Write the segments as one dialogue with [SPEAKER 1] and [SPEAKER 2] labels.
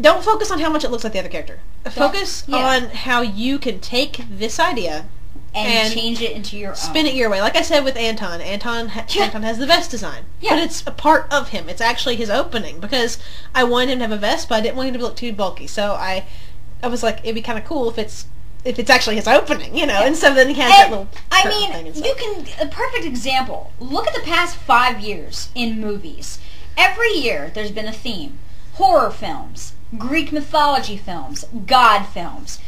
[SPEAKER 1] don't focus on how much it looks like the other character. Focus on how you can take this idea
[SPEAKER 2] and change it into your own.
[SPEAKER 1] Spin it your way. Like I said with Anton. Anton has the vest design. Yeah. But it's a part of him. It's actually his opening. Because I wanted him to have a vest, but I didn't want him to look too bulky. So I was like, it'd be kind of cool if it's actually his opening, you know. And so then he has that little thing and
[SPEAKER 2] you can... A perfect example. Look at the past 5 years in movies. Every year there's been a theme. Horror films. Greek mythology films. God films.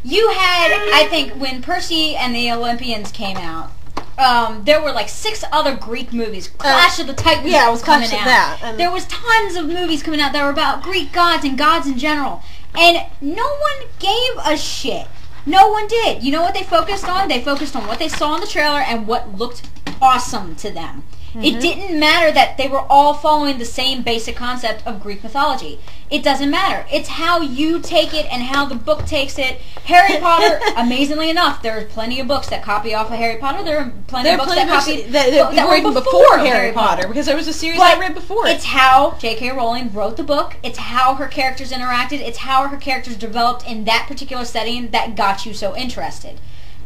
[SPEAKER 2] You had, I think, when Percy and the Olympians came out, there were like 6 other Greek movies. Clash of the Titans was coming out. There was tons of movies coming out that were about Greek gods and gods in general. And no one gave a shit. No one did. You know what they focused on? They focused on what they saw in the trailer and what looked awesome to them. It didn't matter that they were all following the same basic concept of Greek mythology. It doesn't matter. It's how you take it and how the book takes it. Harry Potter, amazingly enough, there are plenty of books that copy off of Harry Potter. There are plenty of books that copied that were before Harry Potter.
[SPEAKER 1] Because there was a series I read before.
[SPEAKER 2] It's how J.K. Rowling wrote the book. It's how her characters interacted. It's how her characters developed in that particular setting that got you so interested.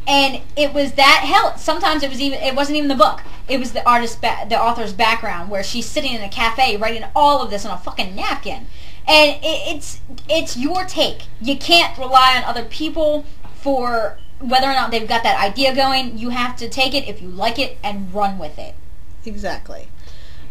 [SPEAKER 2] And it was that sometimes it wasn't even the book. It was the author's background, where she's sitting in a cafe writing all of this on a fucking napkin. And it's your take. You can't rely on other people for whether or not they've got that idea going. You have to take it if you like it and run with it.
[SPEAKER 1] Exactly.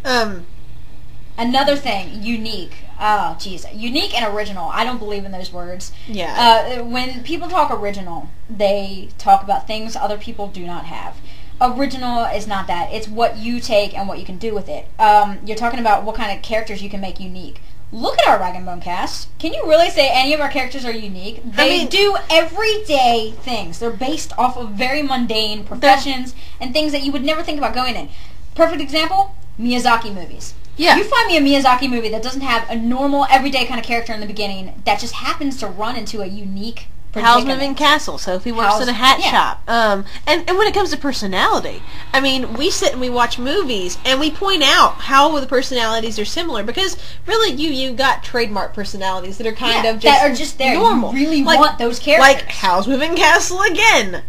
[SPEAKER 2] Another thing, unique. Oh, jeez. Unique and original. I don't believe in those words.
[SPEAKER 1] Yeah.
[SPEAKER 2] When people talk original, they talk about things other people do not have. Original is not that. It's what you take and what you can do with it. You're talking about what kind of characters you can make unique. Look at our RagNBone cast. Can you really say any of our characters are unique? They do everyday things. They're based off of very mundane professions and things that you would never think about going in. Perfect example, Miyazaki movies. Yeah. You find me a Miyazaki movie that doesn't have a normal, everyday kind of character in the beginning that just happens to run into a unique
[SPEAKER 1] Howl's Moving Castle. Sophie works in a hat shop. And when it comes to personality, I mean, we sit and we watch movies and we point out how the personalities are similar, because really you got trademark personalities that are kind of just
[SPEAKER 2] that are just there.
[SPEAKER 1] Normal.
[SPEAKER 2] You really want those characters.
[SPEAKER 1] Like Howl's Moving Castle again.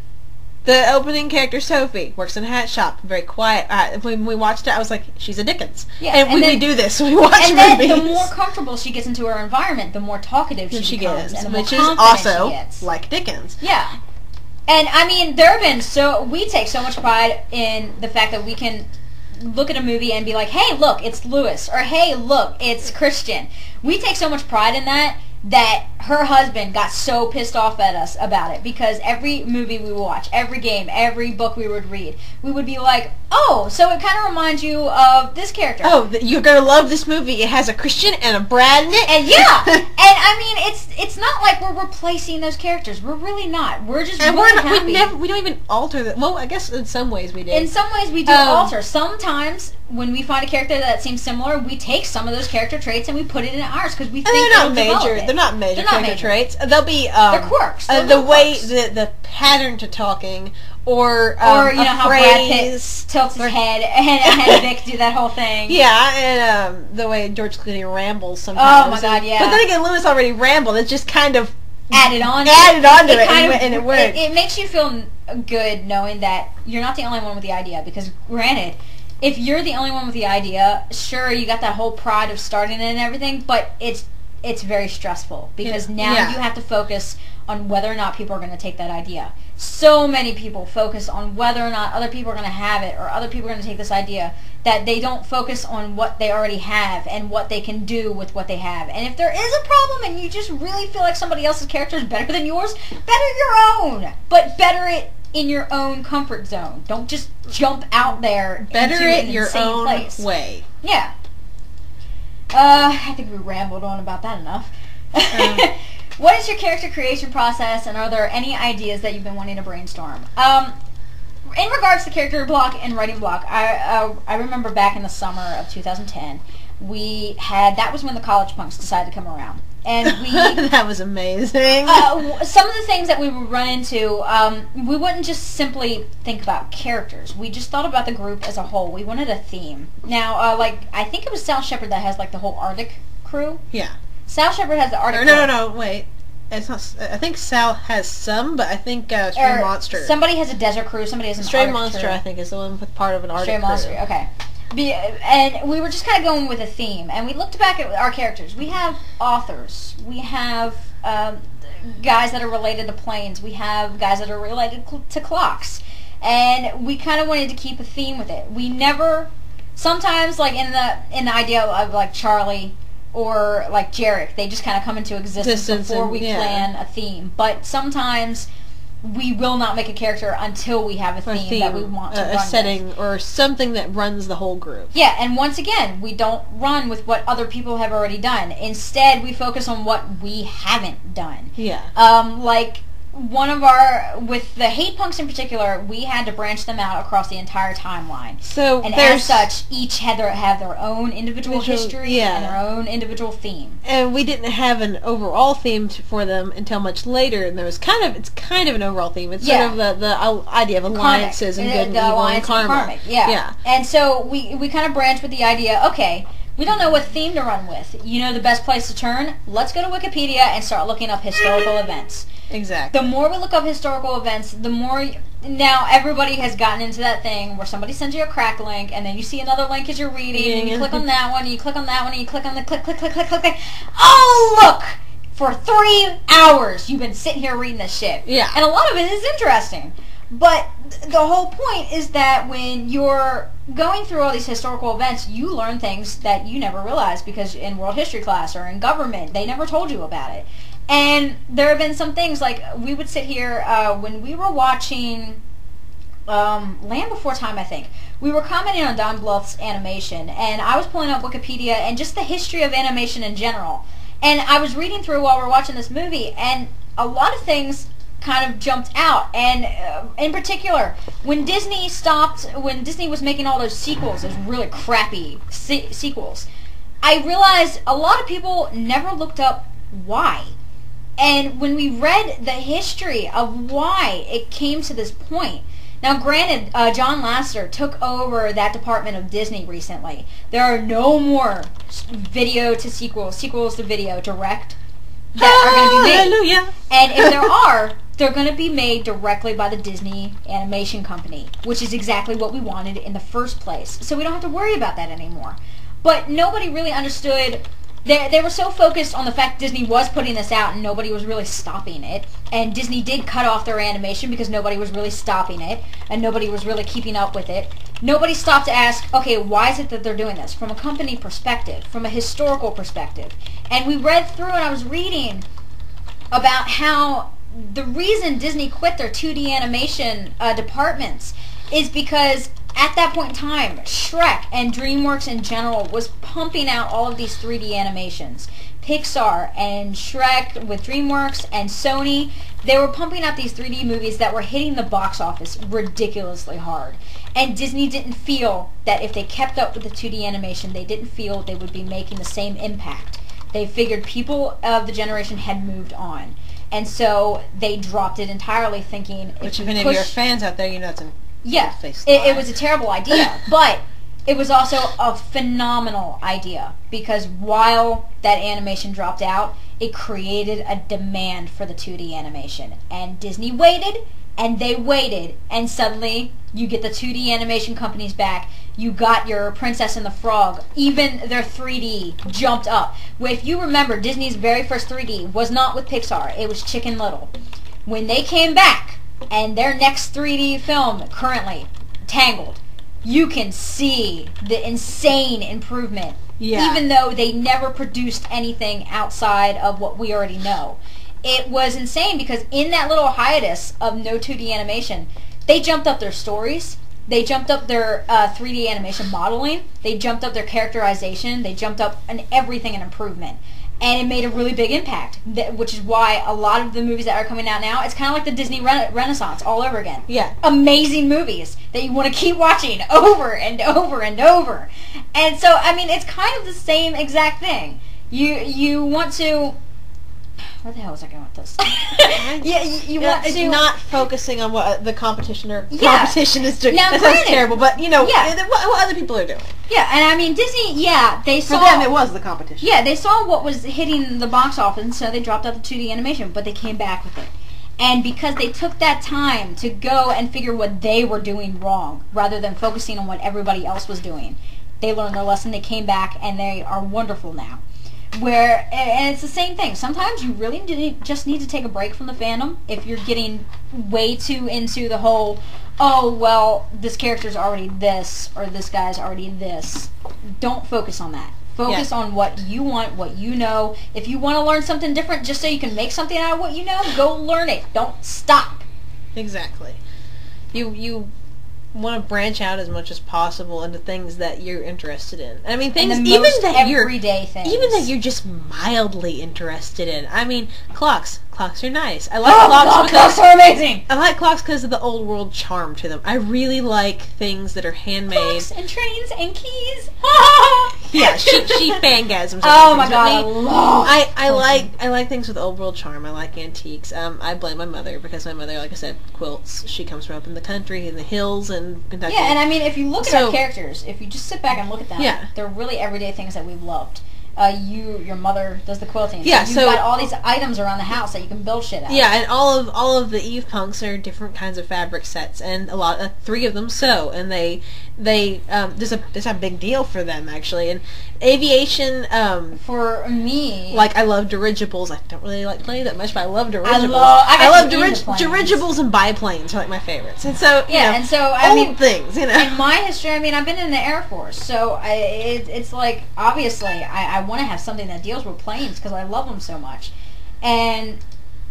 [SPEAKER 1] The opening character, Sophie, works in a hat shop, very quiet. When we watched it, I was like, she's a Dickens. Yeah, and we do this when we watch movies.
[SPEAKER 2] And then the more comfortable she gets into her environment, the more talkative she becomes. And the more
[SPEAKER 1] which is also like Dickens.
[SPEAKER 2] Yeah. And, I mean, we take so much pride in the fact that we can look at a movie and be like, hey, look, it's Lewis. Or, hey, look, it's Christian. We take so much pride in that her husband got so pissed off at us about it, because every movie we would watch, every game, every book we would read, we would be like, oh, so it kind of reminds you of this character.
[SPEAKER 1] Oh, you're going to love this movie. It has a Christian and a Brad in it.
[SPEAKER 2] And yeah. And I mean, it's not like we're replacing those characters. We're really not. We're just happy.
[SPEAKER 1] We don't even alter them. Well, I guess in some ways we do.
[SPEAKER 2] In some ways we do alter. Sometimes when we find a character that seems similar, we take some of those character traits and we put it in ours because we think
[SPEAKER 1] they're not major character traits. They'll be
[SPEAKER 2] they're quirks.
[SPEAKER 1] The way the pattern to talking, or
[SPEAKER 2] you know how Brad Pitt tilts his head and Vic do that whole thing.
[SPEAKER 1] Yeah, and the way George Clooney rambles sometimes.
[SPEAKER 2] Oh my God, yeah.
[SPEAKER 1] But then again, Lewis already rambled. It's just kind of
[SPEAKER 2] added on to it, and it worked. It makes you feel good knowing that you're not the only one with the idea, because granted, if you're the only one with the idea, sure, you got that whole pride of starting it and everything, but it's very stressful, because now you have to focus on whether or not people are going to take that idea. So many people focus on whether or not other people are going to have it, or other people are going to take this idea, that they don't focus on what they already have and what they can do with what they have. And if there is a problem and you just really feel like somebody else's character is better than yours, better your own, but better it in your own comfort zone. Don't just jump out there
[SPEAKER 1] better
[SPEAKER 2] into
[SPEAKER 1] it
[SPEAKER 2] an
[SPEAKER 1] your
[SPEAKER 2] insane
[SPEAKER 1] own
[SPEAKER 2] place.
[SPEAKER 1] way.
[SPEAKER 2] Yeah. I think we rambled on about that enough. What is your character creation process, and are there any ideas that you've been wanting to brainstorm? In regards to character block and writing block, I remember back in the summer of 2010, that was when the college punks decided to come around. And we
[SPEAKER 1] that was amazing.
[SPEAKER 2] Some of the things that we would run into, we wouldn't just simply think about characters. We just thought about the group as a whole. We wanted a theme. Now, I think it was Sal Shepard that has like the whole Arctic crew.
[SPEAKER 1] Yeah.
[SPEAKER 2] Sal Shepard has the Arctic.
[SPEAKER 1] No, wait. It's not. I think Sal has some, but I think Stray Monster.
[SPEAKER 2] Somebody has a desert crew. Somebody has an
[SPEAKER 1] Stray
[SPEAKER 2] Arctic
[SPEAKER 1] Monster,
[SPEAKER 2] crew.
[SPEAKER 1] I think, is the one with part of an Arctic
[SPEAKER 2] Stray Monster,
[SPEAKER 1] crew.
[SPEAKER 2] okay. And we were just kind of going with a theme, and we looked back at our characters. We have authors. We have guys that are related to planes. We have guys that are related to clocks. And we kind of wanted to keep a theme with it. We never... Sometimes, like, in the idea of, like, Charlie... or like Jarek, they just kind of come into existence before we plan a theme. But sometimes we will not make a character until we have a theme that we want to run
[SPEAKER 1] a setting
[SPEAKER 2] with.
[SPEAKER 1] Or something that runs the whole group.
[SPEAKER 2] Yeah, and once again, we don't run with what other people have already done. Instead, we focus on what we haven't done.
[SPEAKER 1] Yeah.
[SPEAKER 2] Like one of our, with the hate punks in particular, we had to branch them out across the entire timeline.
[SPEAKER 1] So
[SPEAKER 2] and as such, each had have their own individual history
[SPEAKER 1] and
[SPEAKER 2] their own individual theme.
[SPEAKER 1] And we didn't have an overall theme for them until much later. And there was it's kind of an overall theme. It's sort of the idea of alliances and good and evil and karma.
[SPEAKER 2] Yeah. And so we kind of branched with the idea. Okay. We don't know what theme to run with. You know the best place to turn? Let's go to Wikipedia and start looking up historical events.
[SPEAKER 1] Exactly.
[SPEAKER 2] The more we look up historical events, the more... Now, everybody has gotten into that thing where somebody sends you a crack link, and then you see another link as you're reading, and you click on that one, and you click on that one, and you click on the click. Oh, look! For 3 hours, you've been sitting here reading this shit.
[SPEAKER 1] Yeah.
[SPEAKER 2] And a lot of it is interesting. But the whole point is that when you're going through all these historical events, you learn things that you never realized because in world history class or in government, they never told you about it. And there have been some things, like we would sit here when we were watching Land Before Time, I think. We were commenting on Don Bluth's animation, and I was pulling up Wikipedia and just the history of animation in general. And I was reading through while we were watching this movie, and a lot of things kind of jumped out. And in particular, when Disney was making all those sequels, those really crappy sequels, I realized a lot of people never looked up why. And when we read the history of why it came to this point, now granted, John Lasseter took over that department of Disney recently. There are no more video to sequels to video direct that are going to be made.
[SPEAKER 1] Hallelujah.
[SPEAKER 2] And if there are, they're going to be made directly by the Disney Animation Company, which is exactly what we wanted in the first place. So we don't have to worry about that anymore. But nobody really understood. They were so focused on the fact Disney was putting this out and nobody was really stopping it. And Disney did cut off their animation because nobody was really stopping it and nobody was really keeping up with it. Nobody stopped to ask, okay, why is it that they're doing this? From a company perspective, from a historical perspective. And we read through and I was reading about how the reason Disney quit their 2D animation departments is because at that point in time, Shrek and DreamWorks in general was pumping out all of these 3D animations. Pixar and Shrek with DreamWorks and Sony, they were pumping out these 3D movies that were hitting the box office ridiculously hard. And Disney didn't feel that if they kept up with the 2D animation, they didn't feel they would be making the same impact. They figured people of the generation had moved on. And so they dropped it entirely, thinking...
[SPEAKER 1] Which if any of your fans out there, you know it's an...
[SPEAKER 2] Yeah, it was a terrible idea, but it was also a phenomenal idea because while that animation dropped out, it created a demand for the 2D animation. And Disney waited, and they waited, and suddenly you get the 2D animation companies back. You got your Princess and the Frog. Even their 3D jumped up. If you remember, Disney's very first 3D was not with Pixar. It was Chicken Little. When they came back, and their next 3D film, currently, Tangled, you can see the insane improvement. Yeah. Even though they never produced anything outside of what we already know. It was insane because in that little hiatus of no 2D animation, they jumped up their stories, they jumped up their 3D animation modeling, they jumped up their characterization, they jumped up everything in improvement. And it made a really big impact, which is why a lot of the movies that are coming out now, it's kind of like the Disney Renaissance all over again.
[SPEAKER 1] Yeah.
[SPEAKER 2] Amazing movies that you want to keep watching over and over and over. And so, I mean, it's kind of the same exact thing. You want to... Where the hell was I going with this?
[SPEAKER 1] Yeah, you want to not focusing on what the competition is doing.
[SPEAKER 2] Now,
[SPEAKER 1] that sounds terrible, but what other people are doing.
[SPEAKER 2] Yeah, and I mean Disney. Yeah, they saw.
[SPEAKER 1] For them, it was the competition.
[SPEAKER 2] Yeah, they saw what was hitting the box office, so they dropped out the 2D animation, but they came back with it. And because they took that time to go and figure what they were doing wrong, rather than focusing on what everybody else was doing, they learned their lesson. They came back, and they are wonderful now. And it's the same thing. Sometimes you really just need to take a break from the fandom if you're getting way too into the whole, oh, well, this character's already this, or this guy's already this. Don't focus on that. Focus on what you want, what you know. If you want to learn something different just so you can make something out of what you know, go learn it. Don't stop.
[SPEAKER 1] Exactly. You want to branch out as much as possible into things that you're interested in. I mean, things even that you're just mildly interested in. I mean, clocks. Clocks are nice. I like clocks because
[SPEAKER 2] clocks are amazing.
[SPEAKER 1] I like clocks because of the old world charm to them. I really like things that are handmade.
[SPEAKER 2] Clocks and trains and keys.
[SPEAKER 1] Yeah, she fangasms.
[SPEAKER 2] Oh my god,
[SPEAKER 1] I like things with old world charm. I like antiques. I blame my mother because my mother, like I said, quilts. She comes from up in the country, in the hills, and Kentucky.
[SPEAKER 2] Yeah, and I mean, if you look at our characters, if you just sit back and look at them, they're really everyday things that we've loved. Your mother does the quilting.
[SPEAKER 1] Yeah,
[SPEAKER 2] so you've got all these items around the house that you can build shit out.
[SPEAKER 1] Yeah, and all of the Eve punks are different kinds of fabric sets, and 3 of them sew, and they there's a big deal for them actually. And aviation,
[SPEAKER 2] for me,
[SPEAKER 1] like I love dirigibles. I don't really like planes that much, but I love dirigibles.
[SPEAKER 2] I love
[SPEAKER 1] dirigibles and biplanes are like my favorites. And so
[SPEAKER 2] I mean
[SPEAKER 1] things. In
[SPEAKER 2] my history, I mean, I've been in the Air Force, so it's like obviously I want to have something that deals with planes because I love them so much. And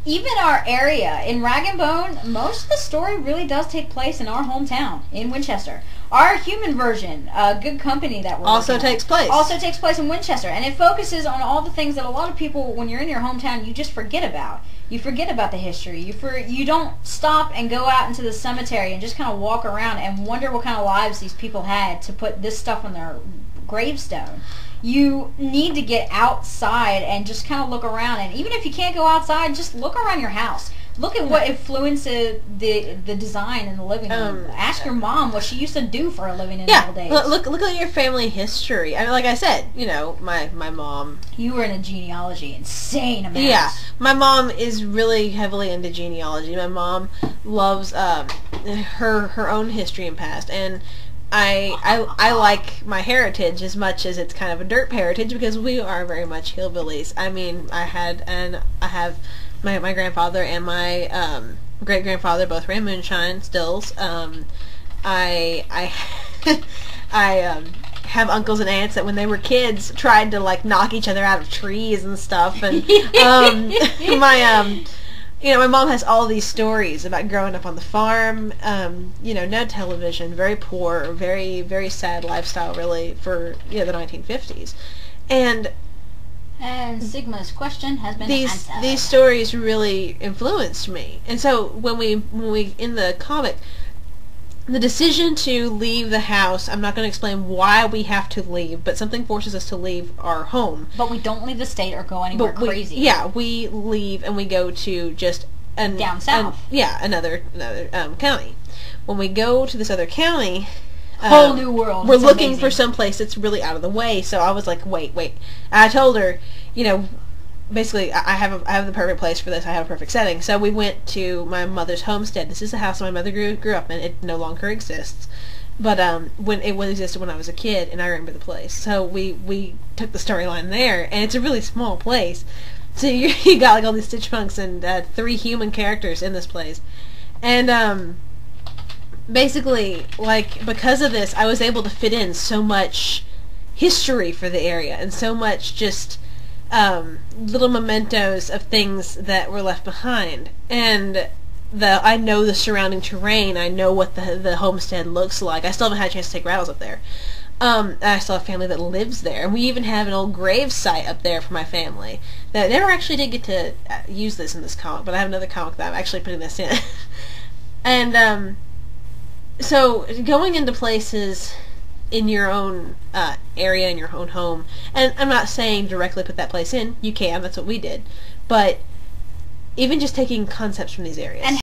[SPEAKER 2] even our area in RagNBone, most of the story really does take place in our hometown in Winchester. Our human version, Good Company, that we're
[SPEAKER 1] also takes place
[SPEAKER 2] in Winchester, and it focuses on all the things that a lot of people, when you're in your hometown, you just forget about. You forget about the history. You don't stop and go out into the cemetery and just kind of walk around and wonder what kind of lives these people had to put this stuff on their gravestone. You need to get outside and just kind of look around, and even if you can't go outside, just look around your house. Look at what influenced the design in the living room. Ask your mom what she used to do for a living in the old days.
[SPEAKER 1] Look at your family history. I mean, like I said, my mom.
[SPEAKER 2] You were in a genealogy, insane amount.
[SPEAKER 1] Yeah, my mom is really heavily into genealogy. My mom loves her own history and past, and I like my heritage as much as it's kind of a derp heritage because we are very much hillbillies. I mean, I have my grandfather and my great grandfather both ran moonshine stills. I have uncles and aunts that when they were kids tried to like knock each other out of trees and stuff, and my mom has all these stories about growing up on the farm, no television, very poor, very, very sad lifestyle, really, for, the 1950s. And
[SPEAKER 2] Sigma's question has been answered.
[SPEAKER 1] These stories really influenced me. And so when we in the comic, the decision to leave the house, I'm not going to explain why we have to leave, but something forces us to leave our home.
[SPEAKER 2] But we don't leave the state or go anywhere crazy.
[SPEAKER 1] We leave and we go to just
[SPEAKER 2] down south.
[SPEAKER 1] Another county. When we go to this other county,
[SPEAKER 2] whole new world.
[SPEAKER 1] We're looking for some place that's really out of the way. So I was like, wait. And I told her, basically, I have the perfect place for this. I have a perfect setting. So we went to my mother's homestead. This is the house my mother grew up in. It no longer exists, but when it existed when I was a kid, and I remember the place. So we took the storyline there, and it's a really small place. So you got like all these Stitch Punks and 3 human characters in this place, and basically, like, because of this, I was able to fit in so much history for the area and so much just little mementos of things that were left behind. And I know the surrounding terrain. I know what the homestead looks like. I still haven't had a chance to take Rattles up there. I still have family that lives there. And we even have an old grave site up there for my family. That never actually did get to use this in this comic, but I have another comic that I'm actually putting this in. And so going into places in your own area, in your own home, and I'm not saying directly put that place in. You can. That's what we did. But even just taking concepts from these areas.
[SPEAKER 2] And